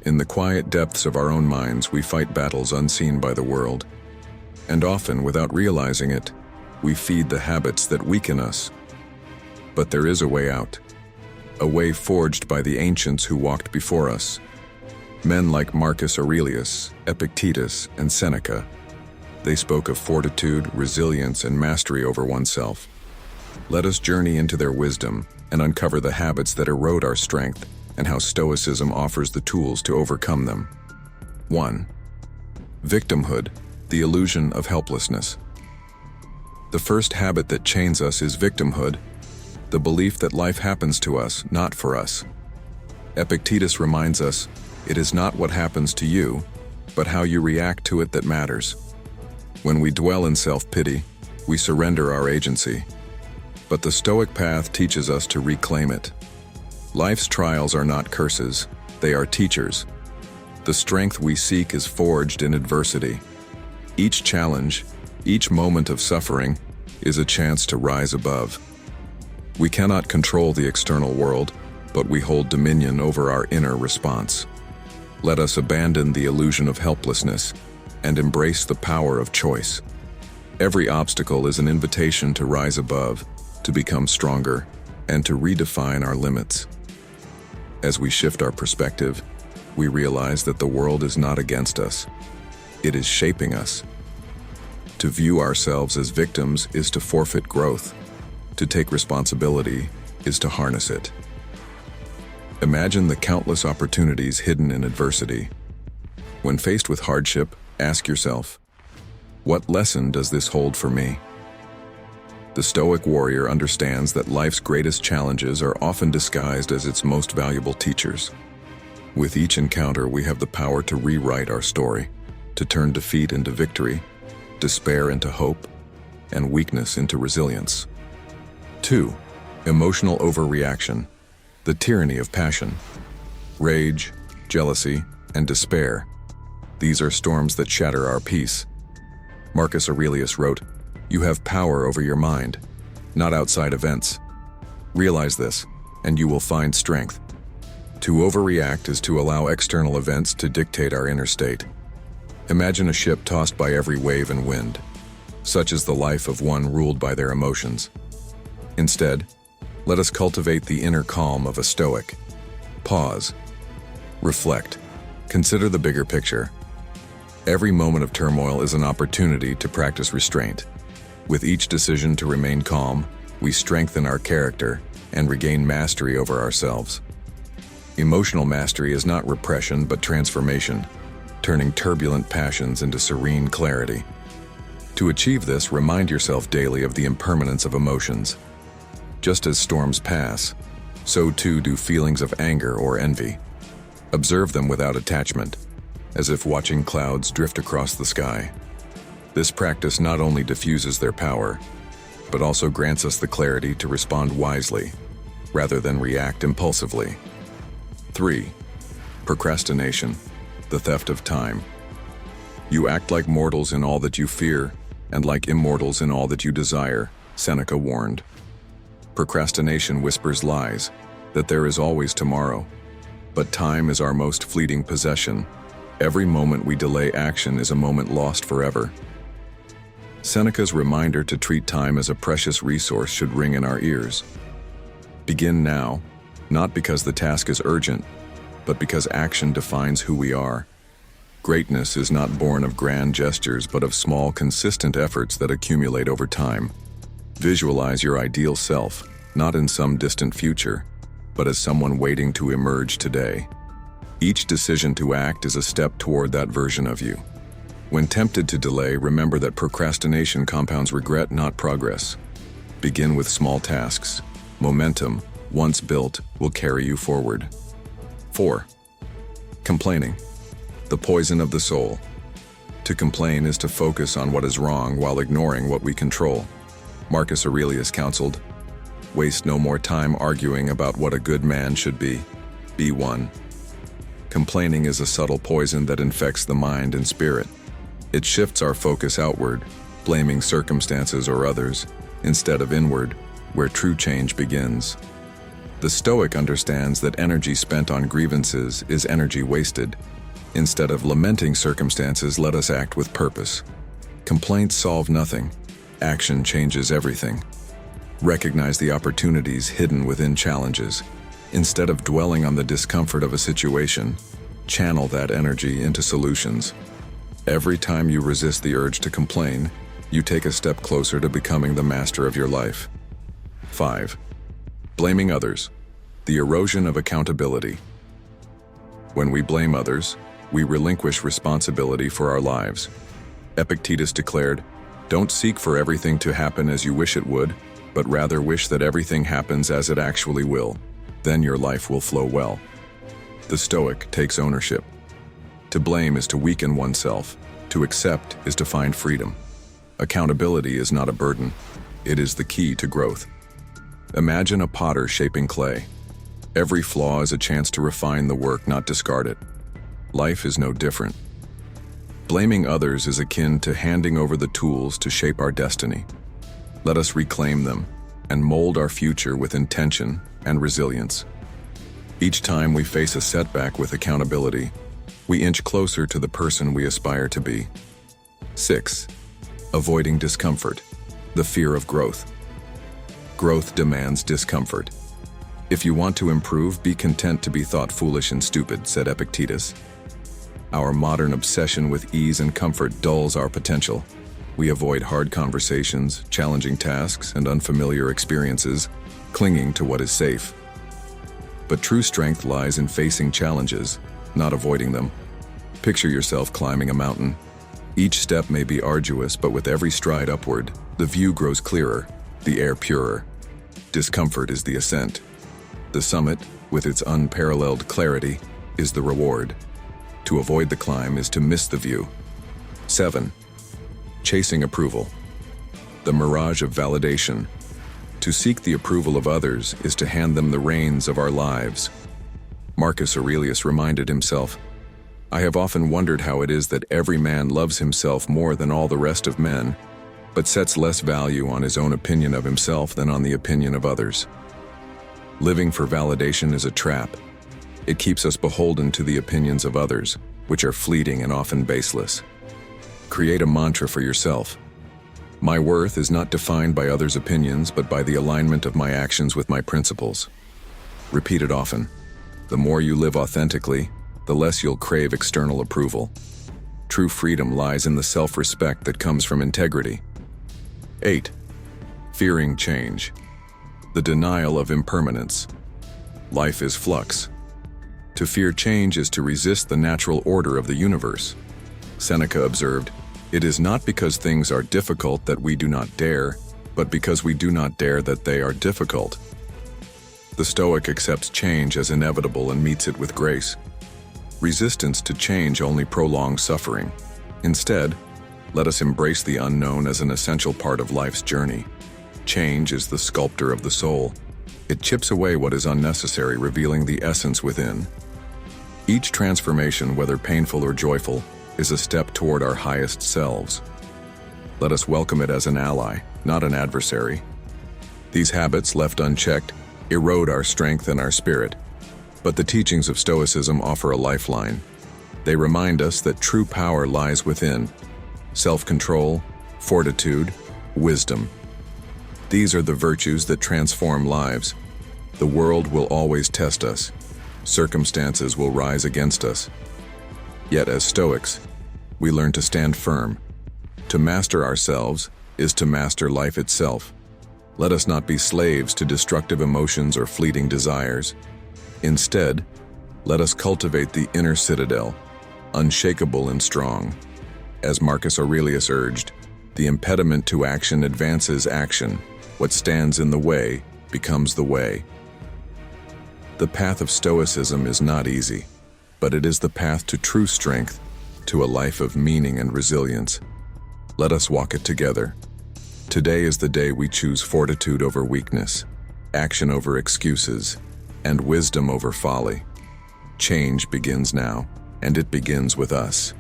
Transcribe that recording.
In the quiet depths of our own minds, we fight battles unseen by the world. And often, without realizing it, we feed the habits that weaken us. But there is a way out. A way forged by the ancients who walked before us. Men like Marcus Aurelius, Epictetus, and Seneca. They spoke of fortitude, resilience, and mastery over oneself. Let us journey into their wisdom and uncover the habits that erode our strength and how Stoicism offers the tools to overcome them. 1. Victimhood, the illusion of helplessness. The first habit that chains us is victimhood, the belief that life happens to us, not for us. Epictetus reminds us, it is not what happens to you, but how you react to it that matters. When we dwell in self-pity, we surrender our agency. But the Stoic path teaches us to reclaim it. Life's trials are not curses, they are teachers. The strength we seek is forged in adversity. Each challenge, each moment of suffering, is a chance to rise above. We cannot control the external world, but we hold dominion over our inner response. Let us abandon the illusion of helplessness and embrace the power of choice. Every obstacle is an invitation to rise above, to become stronger, and to redefine our limits. As we shift our perspective, we realize that the world is not against us. It is shaping us. To view ourselves as victims is to forfeit growth. To take responsibility is to harness it. Imagine the countless opportunities hidden in adversity. When faced with hardship, ask yourself, what lesson does this hold for me? The Stoic warrior understands that life's greatest challenges are often disguised as its most valuable teachers. With each encounter, we have the power to rewrite our story, to turn defeat into victory, despair into hope, and weakness into resilience. 2. Emotional overreaction, the tyranny of passion. Rage, jealousy, and despair. These are storms that shatter our peace. Marcus Aurelius wrote, "You have power over your mind, not outside events. Realize this, and you will find strength." To overreact is to allow external events to dictate our inner state. Imagine a ship tossed by every wave and wind. Such is the life of one ruled by their emotions. Instead, let us cultivate the inner calm of a Stoic. Pause. Reflect. Consider the bigger picture. Every moment of turmoil is an opportunity to practice restraint. With each decision to remain calm, we strengthen our character and regain mastery over ourselves. Emotional mastery is not repression but transformation, turning turbulent passions into serene clarity. To achieve this, remind yourself daily of the impermanence of emotions. Just as storms pass, so too do feelings of anger or envy. Observe them without attachment, as if watching clouds drift across the sky. This practice not only diffuses their power, but also grants us the clarity to respond wisely, rather than react impulsively. 3. Procrastination, the theft of time. You act like mortals in all that you fear, and like immortals in all that you desire, Seneca warned. Procrastination whispers lies, that there is always tomorrow. But time is our most fleeting possession. Every moment we delay action is a moment lost forever. Seneca's reminder to treat time as a precious resource should ring in our ears. Begin now, not because the task is urgent, but because action defines who we are. Greatness is not born of grand gestures, but of small, consistent efforts that accumulate over time. Visualize your ideal self, not in some distant future, but as someone waiting to emerge today. Each decision to act is a step toward that version of you. When tempted to delay, remember that procrastination compounds regret, not progress. Begin with small tasks. Momentum, once built, will carry you forward. 4. Complaining, the poison of the soul. To complain is to focus on what is wrong while ignoring what we control. Marcus Aurelius counseled, "Waste no more time arguing about what a good man should be. Be one." Complaining is a subtle poison that infects the mind and spirit. It shifts our focus outward, blaming circumstances or others, instead of inward, where true change begins. The Stoic understands that energy spent on grievances is energy wasted. Instead of lamenting circumstances, let us act with purpose. Complaints solve nothing. Action changes everything. Recognize the opportunities hidden within challenges. Instead of dwelling on the discomfort of a situation, channel that energy into solutions. Every time you resist the urge to complain, you take a step closer to becoming the master of your life. 5. Blaming others. The erosion of accountability. When we blame others, we relinquish responsibility for our lives. Epictetus declared, "Don't seek for everything to happen as you wish it would, but rather wish that everything happens as it actually will. Then your life will flow well." The Stoic takes ownership. To blame is to weaken oneself. To accept is to find freedom. Accountability is not a burden. It is the key to growth. Imagine a potter shaping clay. Every flaw is a chance to refine the work, not discard it. Life is no different. Blaming others is akin to handing over the tools to shape our destiny. Let us reclaim them and mold our future with intention and resilience. Each time we face a setback with accountability, we inch closer to the person we aspire to be. 6. Avoiding discomfort. The fear of growth. Growth demands discomfort. "If you want to improve, be content to be thought foolish and stupid," said Epictetus. Our modern obsession with ease and comfort dulls our potential. We avoid hard conversations, challenging tasks, and unfamiliar experiences, clinging to what is safe. But true strength lies in facing challenges, not avoiding them. Picture yourself climbing a mountain. Each step may be arduous, but with every stride upward, the view grows clearer, the air purer. Discomfort is the ascent. The summit, with its unparalleled clarity, is the reward. To avoid the climb is to miss the view. 7. Chasing approval. The mirage of validation. To seek the approval of others is to hand them the reins of our lives. Marcus Aurelius reminded himself, "I have often wondered how it is that every man loves himself more than all the rest of men, but sets less value on his own opinion of himself than on the opinion of others." Living for validation is a trap. It keeps us beholden to the opinions of others, which are fleeting and often baseless. Create a mantra for yourself. My worth is not defined by others' opinions, but by the alignment of my actions with my principles. Repeat it often. The more you live authentically, the less you'll crave external approval. True freedom lies in the self-respect that comes from integrity. 8. Fearing change. The denial of impermanence. Life is flux. To fear change is to resist the natural order of the universe. Seneca observed, "It is not because things are difficult that we do not dare, but because we do not dare that they are difficult." The Stoic accepts change as inevitable and meets it with grace. Resistance to change only prolongs suffering. Instead, let us embrace the unknown as an essential part of life's journey. Change is the sculptor of the soul. It chips away what is unnecessary, revealing the essence within. Each transformation, whether painful or joyful, is a step toward our highest selves. Let us welcome it as an ally, not an adversary. These habits, left unchecked, erode our strength and our spirit. But the teachings of Stoicism offer a lifeline. They remind us that true power lies within: self-control, fortitude, wisdom. These are the virtues that transform lives. The world will always test us. Circumstances will rise against us. Yet as Stoics, we learn to stand firm. To master ourselves is to master life itself. Let us not be slaves to destructive emotions or fleeting desires. Instead, let us cultivate the inner citadel, unshakable and strong. As Marcus Aurelius urged, the impediment to action advances action. What stands in the way becomes the way. The path of Stoicism is not easy, but it is the path to true strength, to a life of meaning and resilience. Let us walk it together. Today is the day we choose fortitude over weakness, action over excuses, and wisdom over folly. Change begins now, and it begins with us.